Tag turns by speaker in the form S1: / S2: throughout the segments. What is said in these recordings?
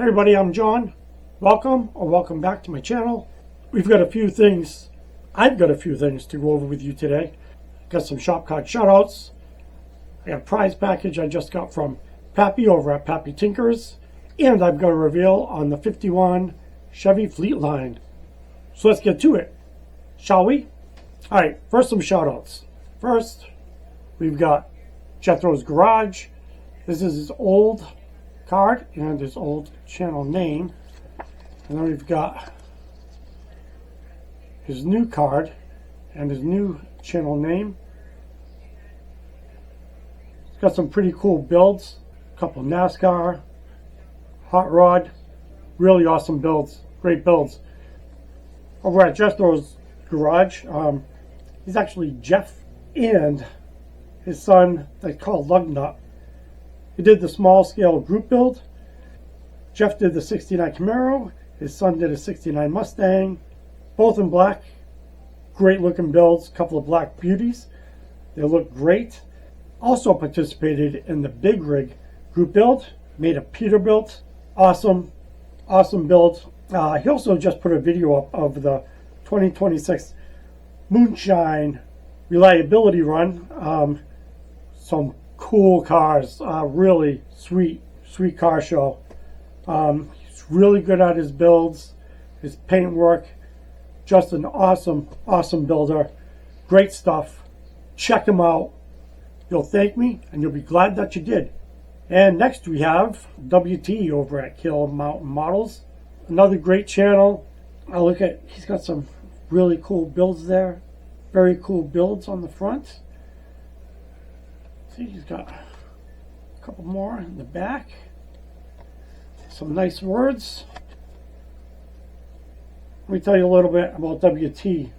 S1: Hey everybody, I'm John. Welcome back to my channel. I've got a few things to go over with you today. Got some shop card shoutouts. I got a prize package I just got from Pappy over at Pappy Tinkers. And I've got a reveal on the 51 Chevy Fleetline. So let's get to it, shall we? Alright, first some shoutouts. First, we've got Jethro's Garage. This is his old card and his old channel name. And then we've got his new card and his new channel name. It's got some pretty cool builds. A couple NASCAR, hot rod, really awesome builds, great builds. Over at Jethro's Garage, he's actually Jeff and his son, they call Lugnut. He did the small scale group build. Jeff did the 69 Camaro. His son did a 69 Mustang. Both in black. Great looking builds. Couple of black beauties. They look great. Also participated in the Big Rig group build. Made a Peterbilt. Awesome build. He also just put a video up of the 2026 Moonshine reliability run. Some cool cars, really sweet car show. He's really good at his builds, his paint work. Just an awesome builder. Great stuff. Check him out. You'll thank me and you'll be glad that you did. And next we have WT over at Kill Mountain Models. Another great channel. He's got some really cool builds there. Very cool builds on the front. See, he's got a couple more in the back. Some nice words. Let me tell you a little bit about WT. He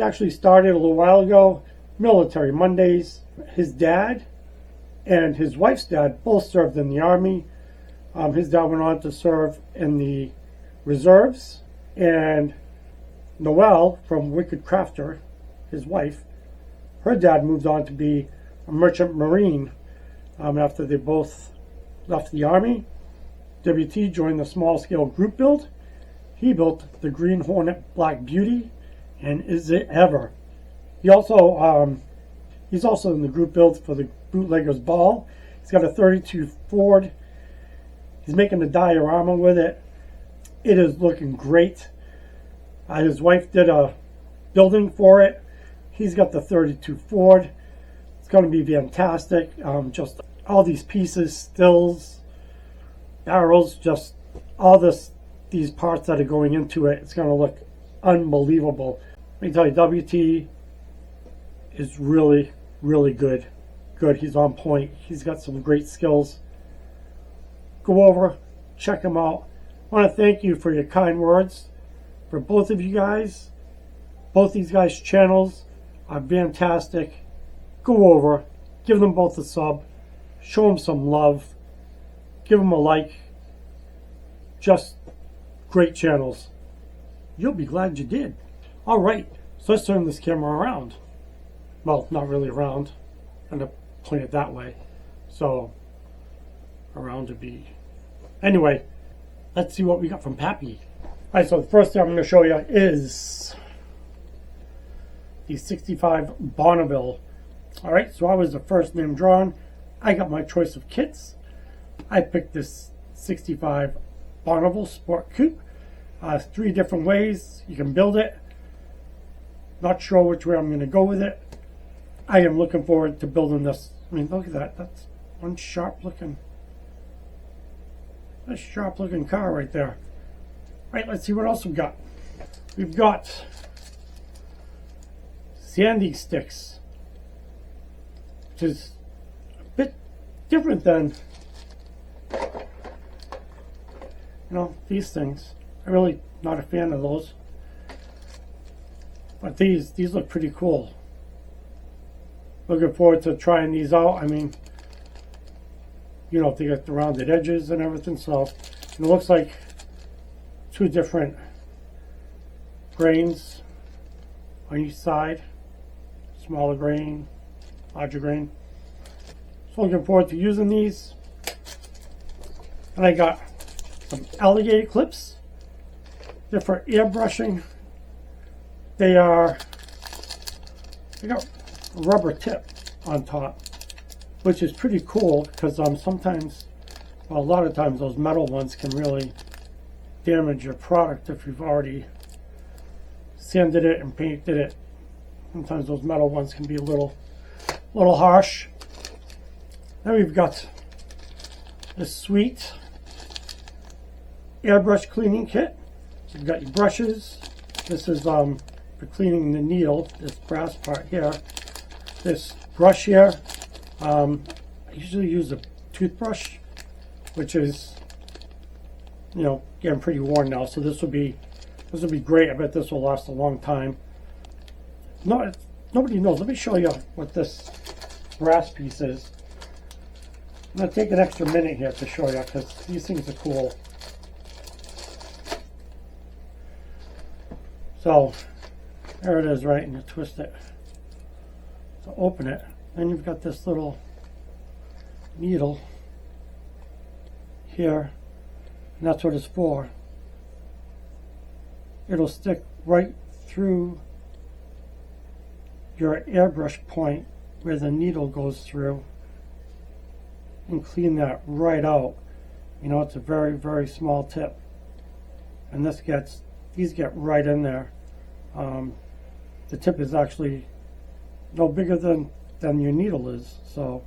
S1: actually started a little while ago, Military Mondays. His dad and his wife's dad both served in the Army. His dad went on to serve in the reserves, and Noelle from Wicked Crafter, his wife, her dad moved on to be a merchant marine after they both left the Army. WT joined the small scale group build. He built the Green Hornet Black Beauty, and is it ever. He's also in the group build for the Bootleggers Ball. He's got a 32 Ford. He's making a diorama with it. It is looking great. His wife did a building for it. He's got the 32 Ford. It's going to be fantastic. Just all these pieces, stills, barrels, just all these parts that are going into it. It's going to look unbelievable. Let me tell you, WT is really good. He's on point. He's got some great skills. Go over, check him out. I want to thank you for your kind words for both of you guys. Both these guys' channels are fantastic. Go over, give them both a sub, show them some love, give them a like. Just great channels. You'll be glad you did. All right, so let's turn this camera around. Well, not really around. I'm gonna point it that way. So around to be. Anyway, let's see what we got from Pappy. All right, so the first thing I'm going to show you is the 65 Bonneville. All right, so I was the first name drawn. I got my choice of kits. I picked this 65 Bonneville Sport Coupe. 3 different ways you can build it. Not sure which way I'm going to go with it. I am looking forward to building this. I mean, look at that. That's one sharp looking car right there. Right, let's see what else we've got. We've got Sandy sticks, which is a bit different than, these things. I'm really not a fan of those. But these look pretty cool. Looking forward to trying these out. I mean, they got the rounded edges and everything, so it looks like 2 different grains on each side. Smaller grain, larger grain. So looking forward to using these. And I got some alligator clips. They're for airbrushing. They got a rubber tip on top, which is pretty cool because sometimes, well, a lot of times those metal ones can really damage your product if you've already sanded it and painted it. Sometimes those metal ones can be a little harsh. Then we've got this sweet airbrush cleaning kit. So you've got your brushes. This is for cleaning the needle, this brass part here. This brush here, I usually use a toothbrush, which is, you know, getting pretty worn now. So this will be great. I bet this will last a long time. No, nobody knows. Let me show you what this brass piece is. I'm going to take an extra minute here to show you because these things are cool. So there it is, right? And you twist it to open it. Then you've got this little needle here, and that's what it's for. It'll stick right through your airbrush point where the needle goes through and clean that right out. You know, it's a very, very small tip, and these get right in there. The tip is actually no bigger than your needle is, so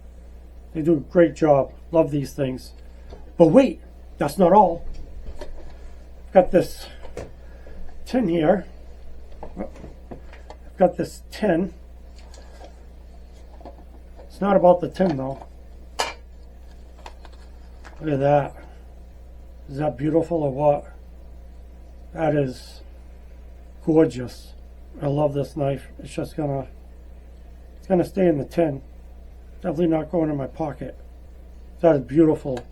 S1: they do a great job. Love these things. But wait, that's not all. I've got this tin here. I've got this tin. It's not about the tin though. Look at that. Is that beautiful or what? That is gorgeous. I love this knife. It's just gonna stay in the tin. Definitely not going in my pocket. That is beautiful.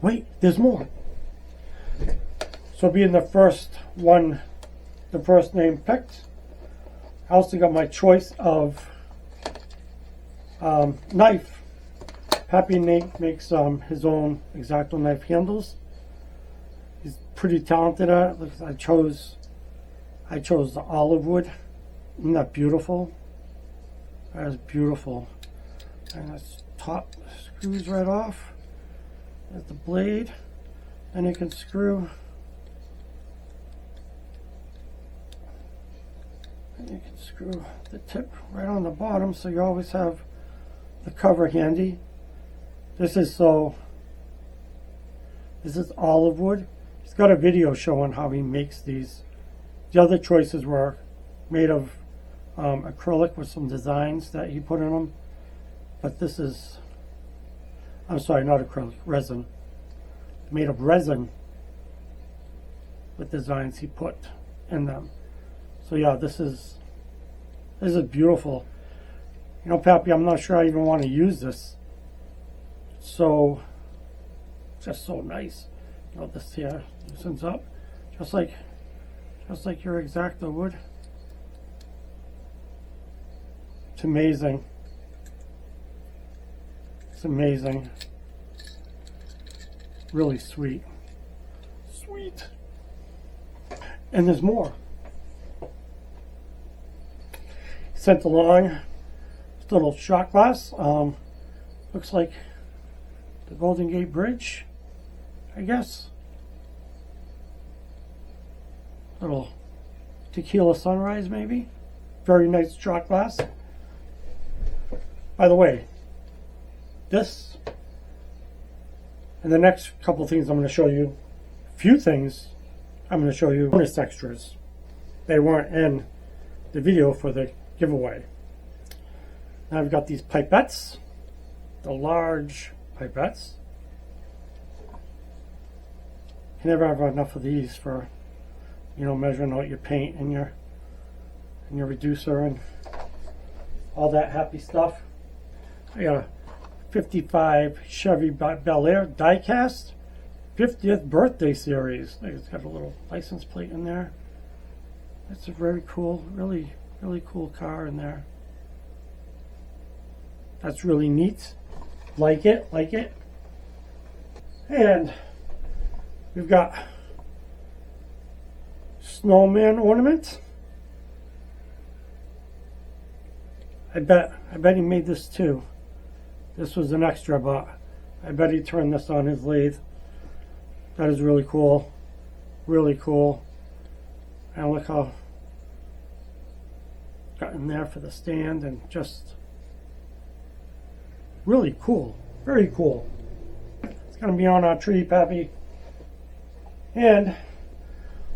S1: Wait, there's more. So being the first one, the first name picked, I also got my choice of knife. Pappy Nate makes his own X-Acto knife handles. He's pretty talented at it. I chose the olive wood. Isn't that beautiful? That is beautiful. And this top screws right off. There's the blade. And you can screw. And you can screw the tip right on the bottom, so you always have the cover handy. This is olive wood. He's got a video showing how he makes these. The other choices were made of acrylic with some designs that he put in them. But this is, I'm sorry, not acrylic, resin. Made of resin with designs he put in them. So yeah, this is beautiful. You know, Pappy, I'm not sure I even want to use this. So, just so nice. You know, this here loosens up, just like your X-Acto would. It's amazing. It's amazing. Really sweet. Sweet. And there's more. Sent along this little shot glass. Looks like the Golden Gate Bridge, I guess. Little tequila sunrise, maybe. Very nice shot glass. By the way, this and the next couple things I'm going to show you, few things I'm going to show you bonus extras. They weren't in the video for the giveaway. Now I've got these pipettes, the large pipettes. You never have enough of these for, you know, measuring out your paint and your reducer and all that happy stuff. I got a 55 Chevy Bel Air diecast 50th birthday series. It's got a little license plate in there. It's a very cool, really cool car in there. That's really neat. Like it, like it. And we've got snowman ornament. I bet he made this too. This was an extra, but I bet he turned this on his lathe. That is really cool. Really cool. And look how got in there for the stand, and just really cool. Very cool. It's going to be on our tree, Pappy. And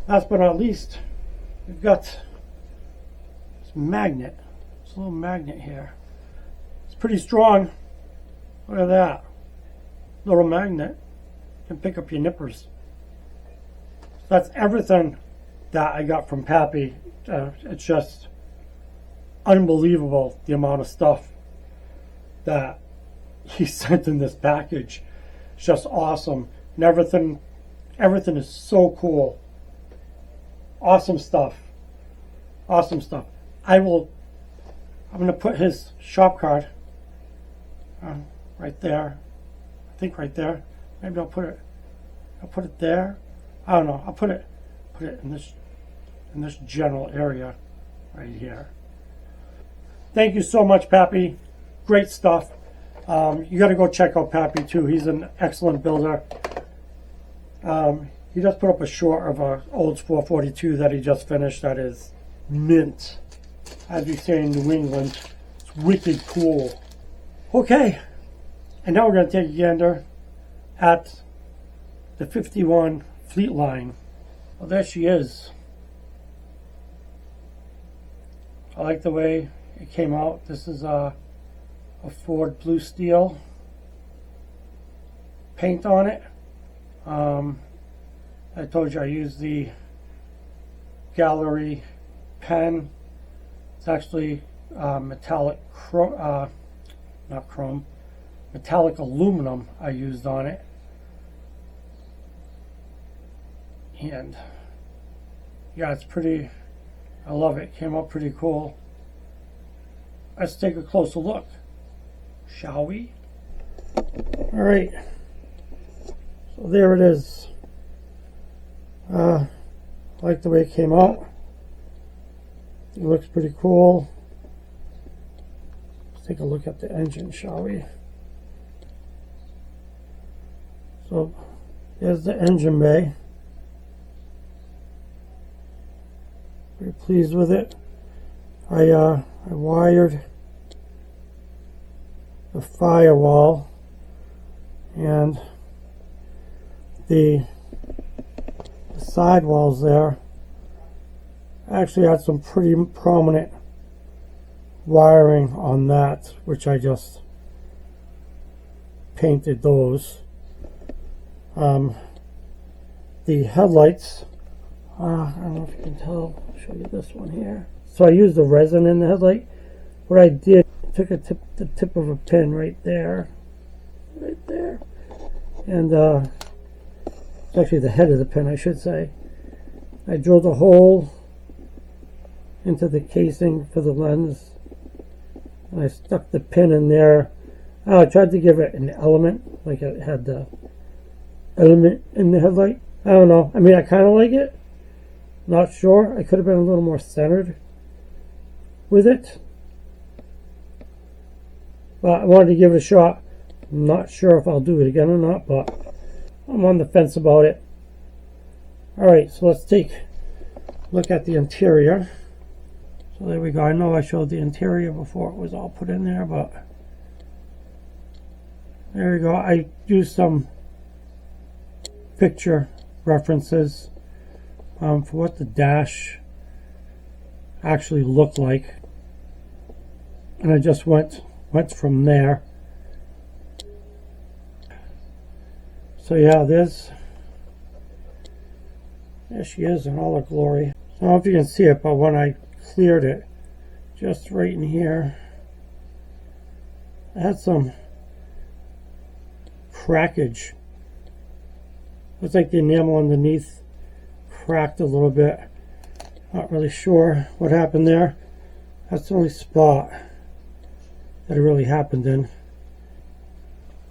S1: last but not least, we've got this magnet. This little magnet here. It's pretty strong. Look at that. Little magnet. You can pick up your nippers. That's everything that I got from Pappy. It's just unbelievable the amount of stuff that he sent in this package. It's just awesome. And everything is so cool. Awesome stuff. Awesome stuff. I'm going to put his shop card right there. I think right there. Maybe I'll put it there. I don't know. I'll put it in this general area right here. Thank you so much, Pappy. Great stuff. You got to go check out Pappy too. He's an excellent builder. He just put up a short of a Olds 442 that he just finished. That is mint, as we say in New England. It's wicked cool. Okay, and now we're going to take a gander at the 51 Fleet Line. Well, there she is. I like the way it came out. This is a Ford Blue Steel paint on it. I told you I used the Gallery pen. It's actually metallic not chrome, metallic aluminum I used on it. And yeah, it's pretty, I love it. Came out pretty cool. Let's take a closer look, shall we? All right, so there it is. I like the way it came out. It looks pretty cool. Let's take a look at the engine, shall we? So there's the engine bay. Very pleased with it. I wired the firewall and the sidewalls there. Actually had some pretty prominent wiring on that, which I just painted those. The headlights, I don't know if you can tell, I'll show you this one here. So I used the resin in the headlight. What I did, I took the tip of a pin right there, and it's actually the head of the pin, I should say. I drilled a hole into the casing for the lens, and I stuck the pin in there. I tried to give it an element, like it had the element in the headlight. I don't know. I mean, I kind of like it. Not sure. I could have been a little more centered with it, but I wanted to give it a shot. I'm not sure if I'll do it again or not, but I'm on the fence about it. Alright, so let's take a look at the interior. So there we go. I know I showed the interior before it was all put in there, but there we go. I used some picture references for what the dash actually looked like, and I just went from there. So yeah, there she is in all her glory. I don't know if you can see it, but when I cleared it, just right in here, I had some crackage. Looks like the enamel underneath cracked a little bit. Not really sure what happened there. That's the only spot that it really happened in.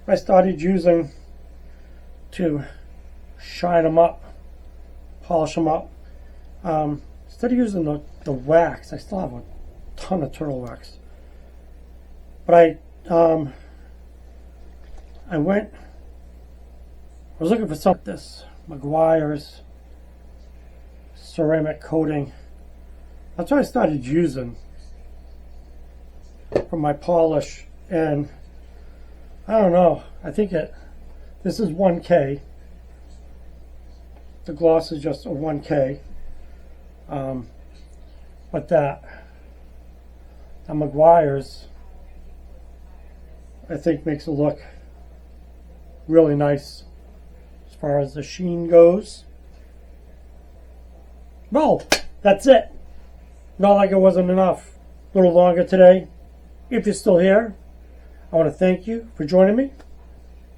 S1: I started using to shine them up, polish them up. Instead of using the wax, I still have a ton of turtle wax. But I was looking for something like this, Meguiar's ceramic coating. That's what I started using for my polish, and I don't know, I think this is 1K. The gloss is just a 1K. But that Meguiar's, I think, makes it look really nice as far as the sheen goes. Well, that's it. Not like it wasn't enough. A little longer today. If you're still here, I want to thank you for joining me.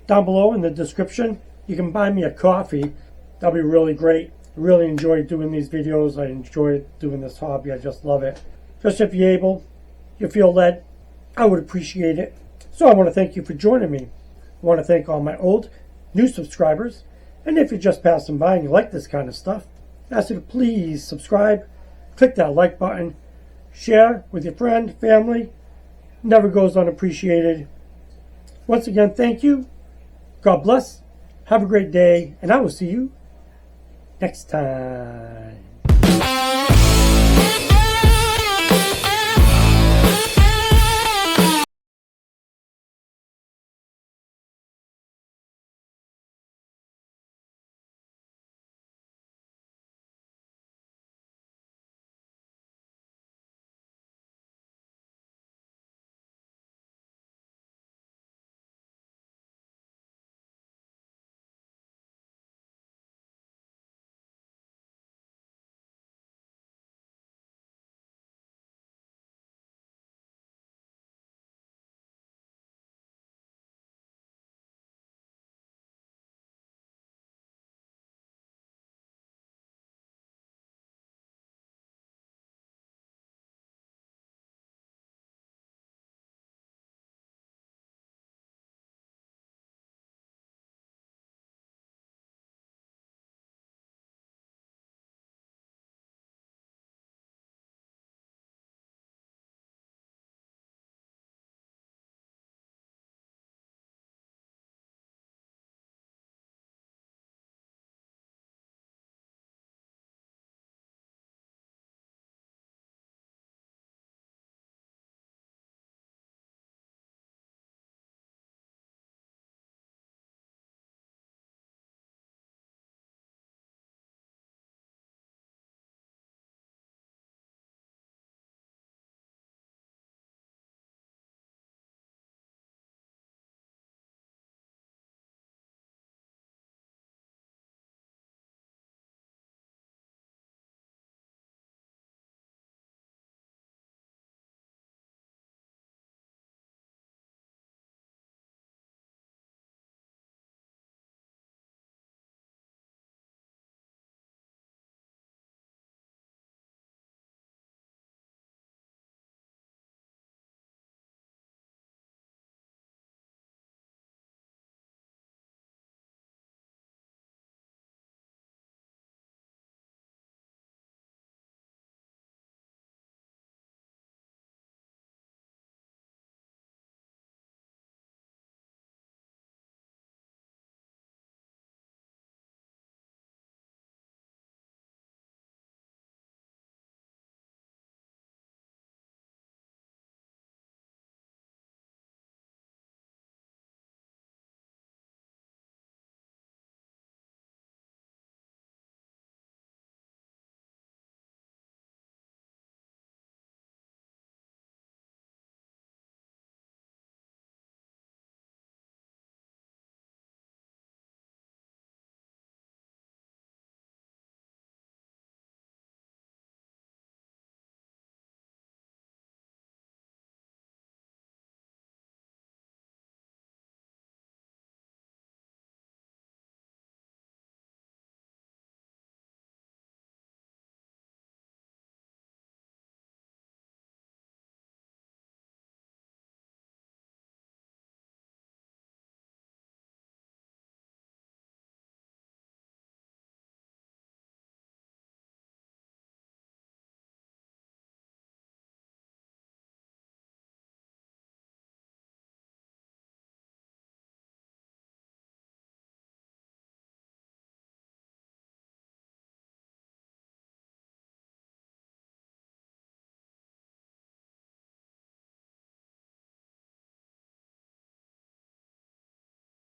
S1: Down below in the description, you can buy me a coffee. That'll be really great. I really enjoy doing these videos. I enjoy doing this hobby. I just love it. Just if you're able, you feel led, I would appreciate it. So I want to thank you for joining me. I want to thank all my old, new subscribers. And if you're just passing by and you like this kind of stuff, I ask you to please subscribe, click that like button, share with your friend, family. Never goes unappreciated. Once again, thank you. God bless. Have a great day. And I will see you next time.